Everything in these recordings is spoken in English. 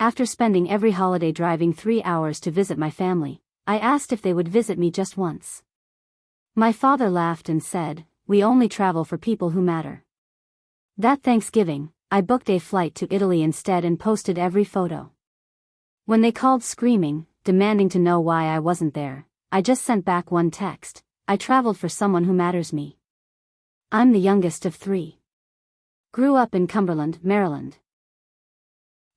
After spending every holiday driving 3 hours to visit my family, I asked if they would visit me just once. My father laughed and said, "We only travel for people who matter." That Thanksgiving, I booked a flight to Italy instead and posted every photo. When they called screaming, demanding to know why I wasn't there, I just sent back one text: "I traveled for someone who matters me." I'm the youngest of 3. Grew up in Cumberland, Maryland.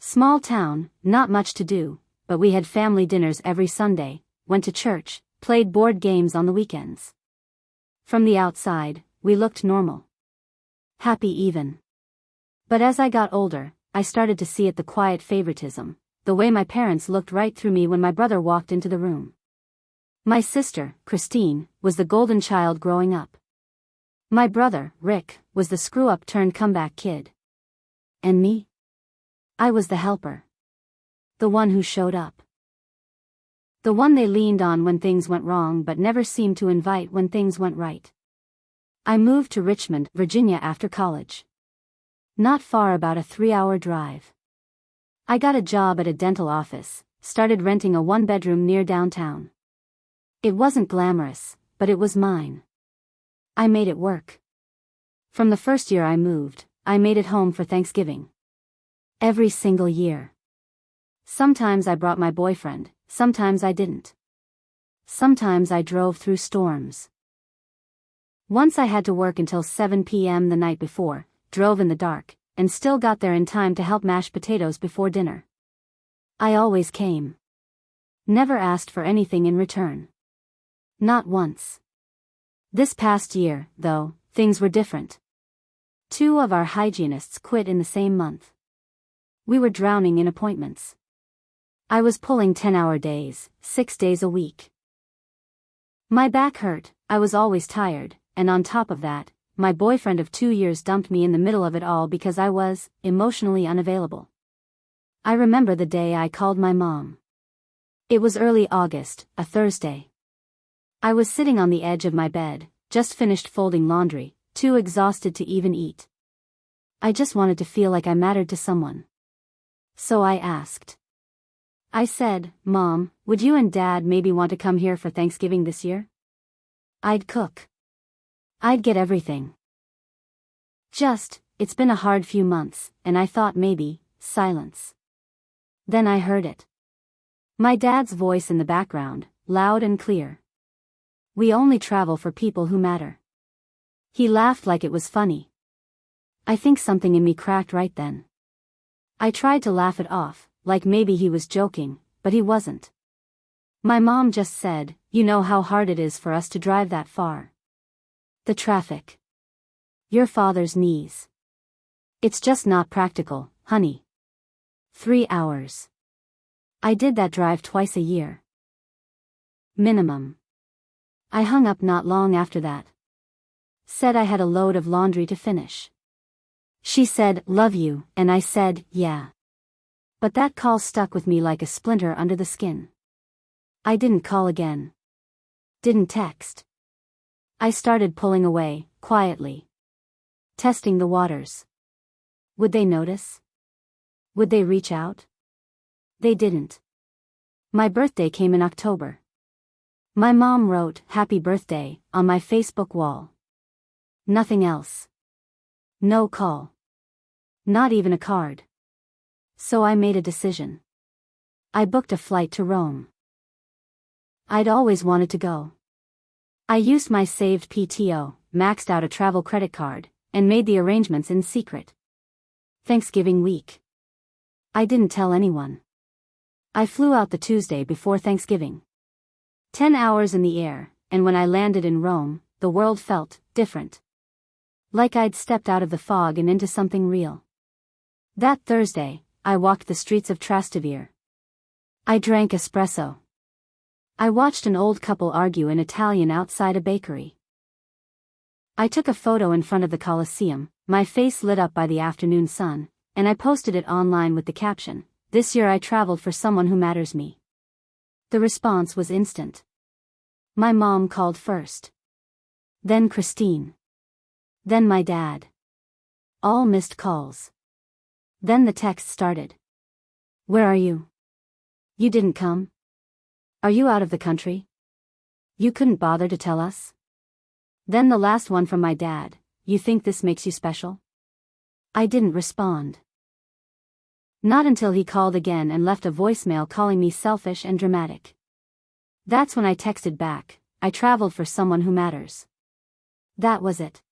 Small town, not much to do, but we had family dinners every Sunday, went to church, played board games on the weekends. From the outside, we looked normal. Happy even. But as I got older, I started to see it, the quiet favoritism, the way my parents looked right through me when my brother walked into the room. My sister, Christine, was the golden child growing up. My brother, Rick, was the screw-up turned comeback kid. And me? I was the helper. The one who showed up. The one they leaned on when things went wrong but never seemed to invite when things went right. I moved to Richmond, Virginia after college. Not far, about a 3-hour drive. I got a job at a dental office, started renting a 1-bedroom near downtown. It wasn't glamorous, but it was mine. I made it work. From the first year I moved, I made it home for Thanksgiving. Every single year. Sometimes I brought my boyfriend, sometimes I didn't. Sometimes I drove through storms. Once I had to work until 7 p.m. the night before, drove in the dark, and still got there in time to help mash potatoes before dinner. I always came. Never asked for anything in return. Not once. This past year, though, things were different. 2 of our hygienists quit in the same month. We were drowning in appointments. I was pulling 10-hour days, 6 days a week. My back hurt, I was always tired, and on top of that, my boyfriend of 2 years dumped me in the middle of it all because I was emotionally unavailable. I remember the day I called my mom. It was early August, a Thursday. I was sitting on the edge of my bed, just finished folding laundry, too exhausted to even eat. I just wanted to feel like I mattered to someone. So I asked. I said, "Mom, would you and Dad maybe want to come here for Thanksgiving this year? I'd cook. I'd get everything. It's been a hard few months, and I thought maybe, silence." Then I heard it. My dad's voice in the background, loud and clear. "We only travel for people who matter." He laughed like it was funny. I think something in me cracked right then. I tried to laugh it off, like maybe he was joking, but he wasn't. My mom just said, "You know how hard it is for us to drive that far. The traffic. Your father's knees. It's just not practical, honey. 3 hours. I did that drive twice a year. Minimum." I hung up not long after that. Said I had a load of laundry to finish. She said, "Love you," and I said, "Yeah." But that call stuck with me like a splinter under the skin. I didn't call again. Didn't text. I started pulling away, quietly. Testing the waters. Would they notice? Would they reach out? They didn't. My birthday came in October. My mom wrote, "Happy birthday," on my Facebook wall. Nothing else. No call. Not even a card. So I made a decision. I booked a flight to Rome. I'd always wanted to go. I used my saved PTO, maxed out a travel credit card, and made the arrangements in secret. Thanksgiving week. I didn't tell anyone. I flew out the Tuesday before Thanksgiving. 10 hours in the air, and when I landed in Rome, the world felt different. Like I'd stepped out of the fog and into something real. That Thursday, I walked the streets of Trastevere. I drank espresso. I watched an old couple argue in Italian outside a bakery. I took a photo in front of the Colosseum, my face lit up by the afternoon sun, and I posted it online with the caption, "This year I traveled for someone who matters me." The response was instant. My mom called first. Then Christine. Then my dad. All missed calls. Then the text started. Where are you? You didn't come? Are you out of the country? You couldn't bother to tell us? Then the last one from my dad, you think this makes you special? I didn't respond. Not until he called again and left a voicemail calling me selfish and dramatic. That's when I texted back, I traveled for someone who matters. That was it.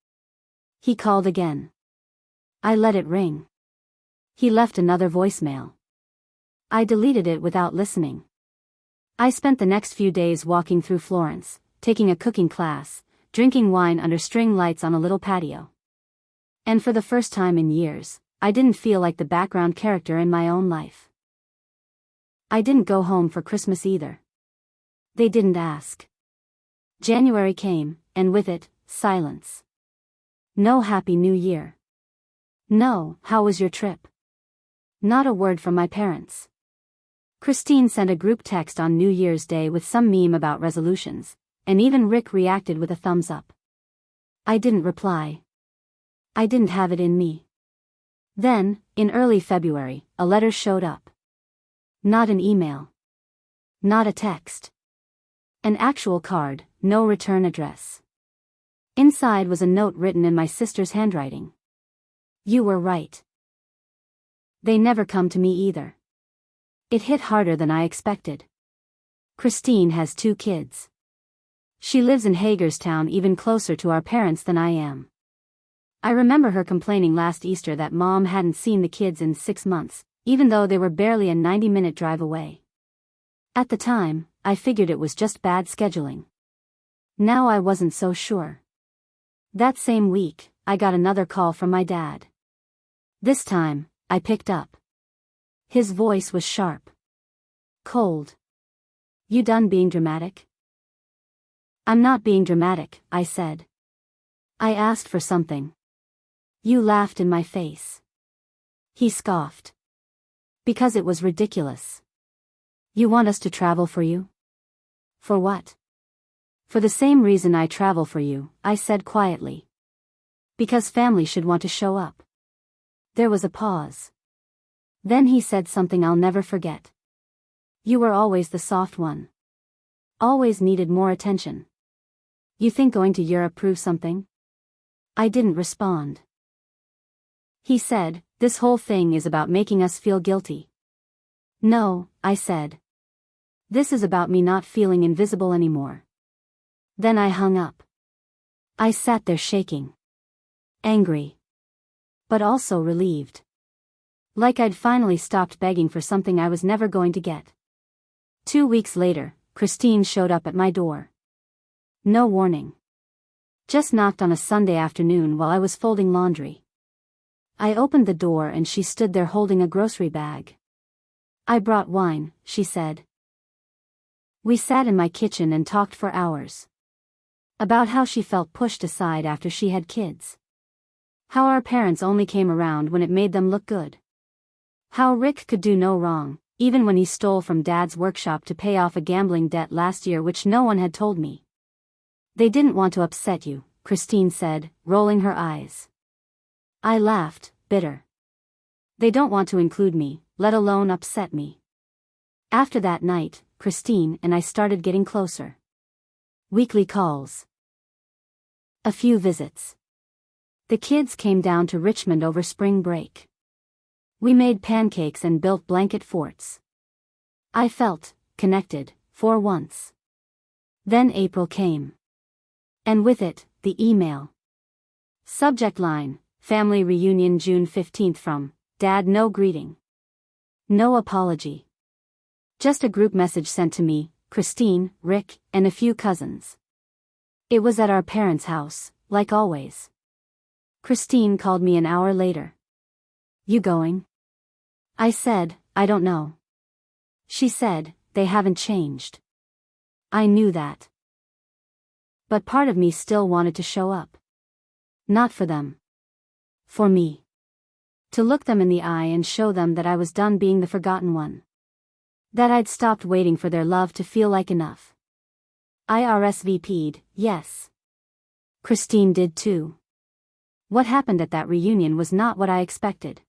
He called again. I let it ring. He left another voicemail. I deleted it without listening. I spent the next few days walking through Florence, taking a cooking class, drinking wine under string lights on a little patio. And for the first time in years, I didn't feel like the background character in my own life. I didn't go home for Christmas either. They didn't ask. January came, and with it, silence. No Happy New Year. No, how was your trip? Not a word from my parents. Christine sent a group text on New Year's Day with some meme about resolutions, and even Rick reacted with a thumbs up. I didn't reply. I didn't have it in me. Then, in early February, a letter showed up. Not an email. Not a text. An actual card, no return address. Inside was a note written in my sister's handwriting. You were right. They never come to me either. It hit harder than I expected. Christine has 2 kids. She lives in Hagerstown, even closer to our parents than I am. I remember her complaining last Easter that Mom hadn't seen the kids in 6 months, even though they were barely a 90-minute drive away. At the time, I figured it was just bad scheduling. Now I wasn't so sure. That same week, I got another call from my dad. This time, I picked up. His voice was sharp. Cold. You done being dramatic? I'm not being dramatic, I said. I asked for something. You laughed in my face. He scoffed. Because it was ridiculous. You want us to travel for you? For what? For the same reason I travel for you, I said quietly. Because family should want to show up. There was a pause. Then he said something I'll never forget. You were always the soft one. Always needed more attention. You think going to Europe proves something? I didn't respond. He said, this whole thing is about making us feel guilty. No, I said. This is about me not feeling invisible anymore. Then I hung up. I sat there shaking. Angry. But also relieved. Like I'd finally stopped begging for something I was never going to get. 2 weeks later, Christine showed up at my door. No warning. Just knocked on a Sunday afternoon while I was folding laundry. I opened the door and she stood there holding a grocery bag. I brought wine, she said. We sat in my kitchen and talked for hours. About how she felt pushed aside after she had kids. How our parents only came around when it made them look good. How Rick could do no wrong, even when he stole from Dad's workshop to pay off a gambling debt last year which no one had told me. They didn't want to upset you, Christine said, rolling her eyes. I laughed, bitter. They don't want to include me, let alone upset me. After that night, Christine and I started getting closer. Weekly calls. A few visits. The kids came down to Richmond over spring break. We made pancakes and built blanket forts. I felt connected, for once. Then April came. And with it, the email. Subject line, Family Reunion June 15th from, Dad. No greeting. No apology. Just a group message sent to me, Christine, Rick, and a few cousins. It was at our parents' house, like always. Christine called me an hour later. You going? I said, I don't know. She said, they haven't changed. I knew that. But part of me still wanted to show up. Not for them. For me. To look them in the eye and show them that I was done being the forgotten one. That I'd stopped waiting for their love to feel like enough. I RSVP'd, yes. Christine did too. What happened at that reunion was not what I expected.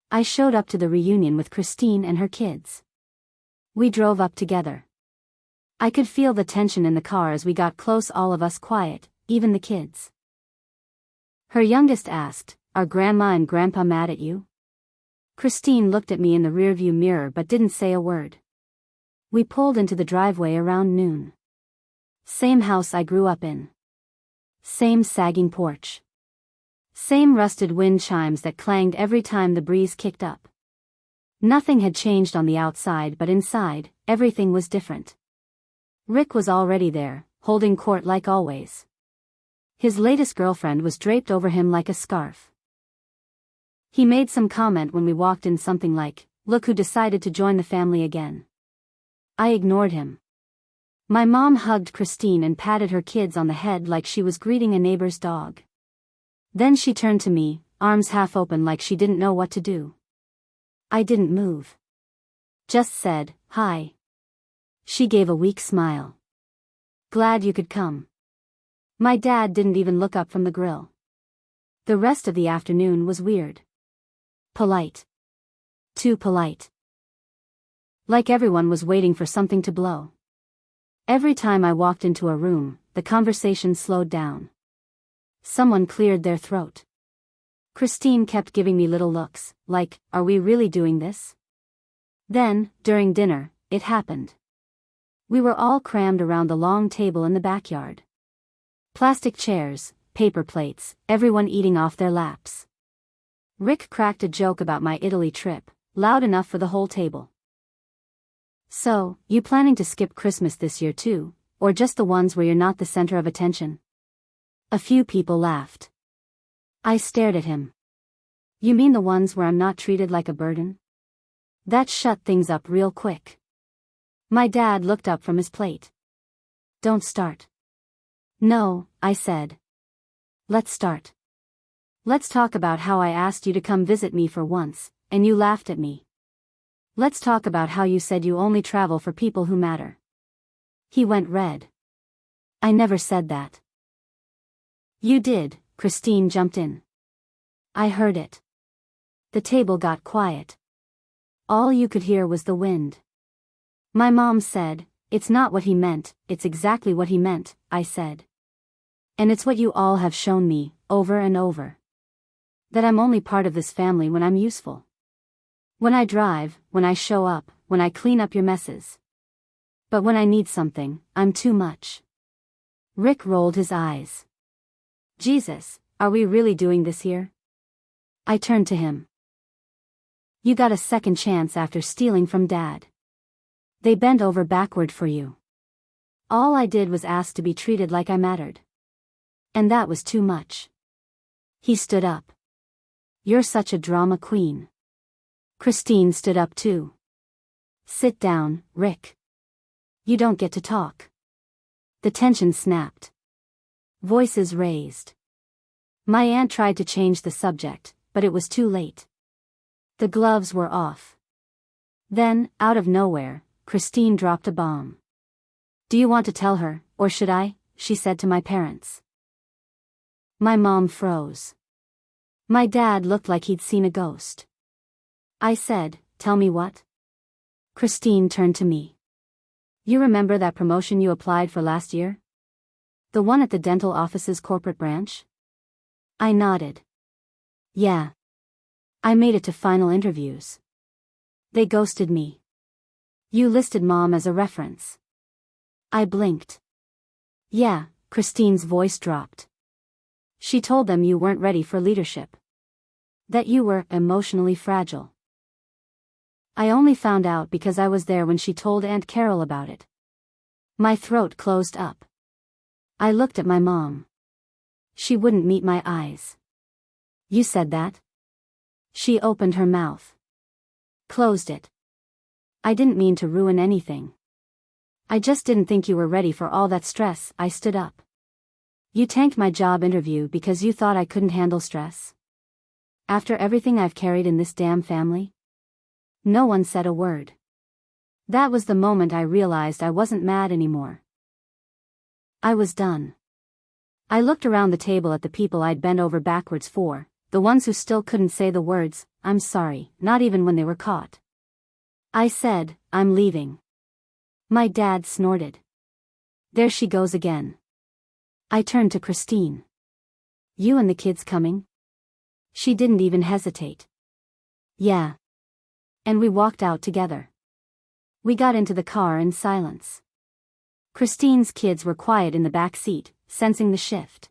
I showed up to the reunion with Christine and her kids. We drove up together. I could feel the tension in the car as we got close, all of us quiet, even the kids. Her youngest asked, "Are Grandma and Grandpa mad at you?" Christine looked at me in the rearview mirror but didn't say a word. We pulled into the driveway around noon. Same house I grew up in. Same sagging porch. Same rusted wind chimes that clanged every time the breeze kicked up. Nothing had changed on the outside, but inside, everything was different. Rick was already there, holding court like always. His latest girlfriend was draped over him like a scarf. He made some comment when we walked in, something like, "Look who decided to join the family again." I ignored him. My mom hugged Christine and patted her kids on the head like she was greeting a neighbor's dog. Then she turned to me, arms half open like she didn't know what to do. I didn't move. Just said, "Hi." She gave a weak smile. "Glad you could come." My dad didn't even look up from the grill. The rest of the afternoon was weird. Polite. Too polite. Like everyone was waiting for something to blow. Every time I walked into a room, the conversation slowed down. Someone cleared their throat. Christine kept giving me little looks, like, "Are we really doing this?" Then, during dinner, it happened. We were all crammed around the long table in the backyard. Plastic chairs, paper plates, everyone eating off their laps. Rick cracked a joke about my Italy trip, loud enough for the whole table. "So, you planning to skip Christmas this year too, or just the ones where you're not the center of attention?" A few people laughed. I stared at him. "You mean the ones where I'm not treated like a burden?" That shut things up real quick. My dad looked up from his plate. "Don't start." "No," I said. "Let's start. Let's talk about how I asked you to come visit me for once, and you laughed at me. Let's talk about how you said you only travel for people who matter." He went red. "I never said that." "You did," Christine jumped in. I heard it. The table got quiet. All you could hear was the wind. My mom said, "It's not what he meant, it's exactly what he meant," I said. "And it's what you all have shown me, over and over. That I'm only part of this family when I'm useful. When I drive, when I show up, when I clean up your messes. But when I need something, I'm too much." Rick rolled his eyes. "Jesus, are we really doing this here?" I turned to him. "You got a second chance after stealing from Dad. They bent over backward for you. All I did was ask to be treated like I mattered. And that was too much." He stood up. "You're such a drama queen." Christine stood up too. "Sit down, Rick. You don't get to talk." The tension snapped. Voices raised. My aunt tried to change the subject, but it was too late. The gloves were off. Then, out of nowhere, Christine dropped a bomb. "Do you want to tell her, or should I?" she said to my parents. My mom froze. My dad looked like he'd seen a ghost. I said, "Tell me what?" Christine turned to me. "You remember that promotion you applied for last year? The one at the dental office's corporate branch?" I nodded. "Yeah. I made it to final interviews. They ghosted me. You listed Mom as a reference." I blinked. "Yeah," Christine's voice dropped. "She told them you weren't ready for leadership. That you were emotionally fragile." I only found out because I was there when she told Aunt Carol about it. My throat closed up. I looked at my mom. She wouldn't meet my eyes. "You said that?" She opened her mouth. Closed it. "I didn't mean to ruin anything. I just didn't think you were ready for all that stress." I stood up. "You tanked my job interview because you thought I couldn't handle stress? After everything I've carried in this damn family?" No one said a word. That was the moment I realized I wasn't mad anymore. I was done. I looked around the table at the people I'd bent over backwards for, the ones who still couldn't say the words, "I'm sorry," not even when they were caught. I said, "I'm leaving." My dad snorted. "There she goes again." I turned to Christine. "You and the kids coming?" She didn't even hesitate. "Yeah." And we walked out together. We got into the car in silence. Christine's kids were quiet in the back seat, sensing the shift.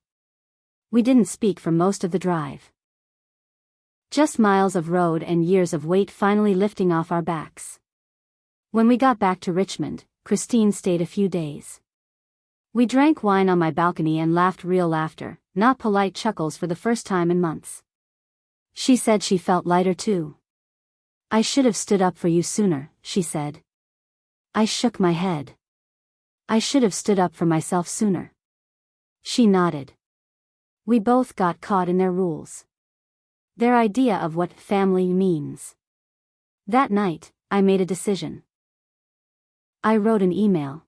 We didn't speak for most of the drive. Just miles of road and years of weight finally lifting off our backs. When we got back to Richmond, Christine stayed a few days. We drank wine on my balcony and laughed real laughter, not polite chuckles, for the first time in months. She said she felt lighter too. "I should have stood up for you sooner," she said. I shook my head. "I should have stood up for myself sooner." She nodded. We both got caught in their rules. Their idea of what family means. That night, I made a decision. I wrote an email.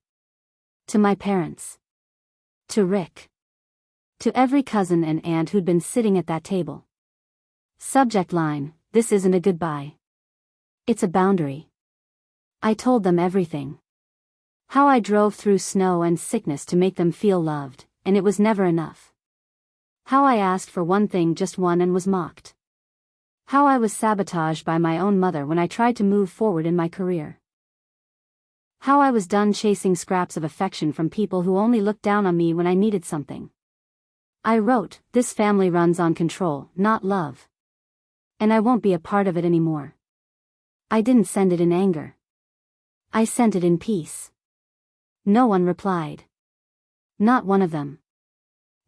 To my parents. To Rick. To every cousin and aunt who'd been sitting at that table. Subject line: "This isn't a goodbye. It's a boundary." I told them everything. How I drove through snow and sickness to make them feel loved, and it was never enough. How I asked for one thing, just one, and was mocked. How I was sabotaged by my own mother when I tried to move forward in my career. How I was done chasing scraps of affection from people who only looked down on me when I needed something. I wrote, "This family runs on control, not love. And I won't be a part of it anymore." I didn't send it in anger. I sent it in peace. No one replied. Not one of them.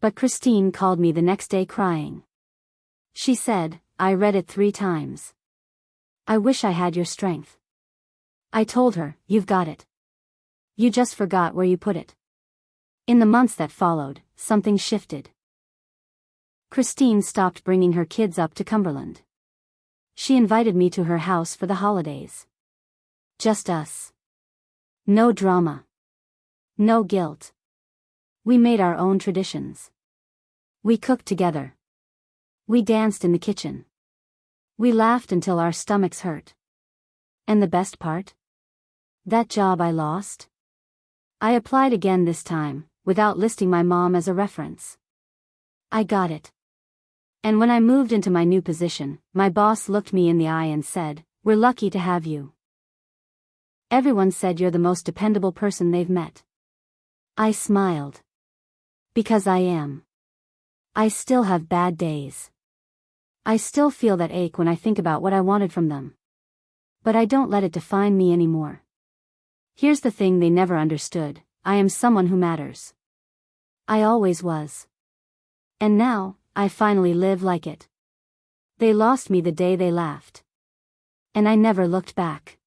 But Christine called me the next day crying. She said, "I read it 3 times. I wish I had your strength." I told her, "You've got it. You just forgot where you put it." In the months that followed, something shifted. Christine stopped bringing her kids up to Cumberland. She invited me to her house for the holidays. Just us. No drama. No guilt. We made our own traditions. We cooked together. We danced in the kitchen. We laughed until our stomachs hurt. And the best part? That job I lost? I applied again this time, without listing my mom as a reference. I got it. And when I moved into my new position, my boss looked me in the eye and said, "We're lucky to have you. Everyone said you're the most dependable person they've met." I smiled. Because I am. I still have bad days. I still feel that ache when I think about what I wanted from them. But I don't let it define me anymore. Here's the thing they never understood: I am someone who matters. I always was. And now, I finally live like it. They lost me the day they laughed. And I never looked back.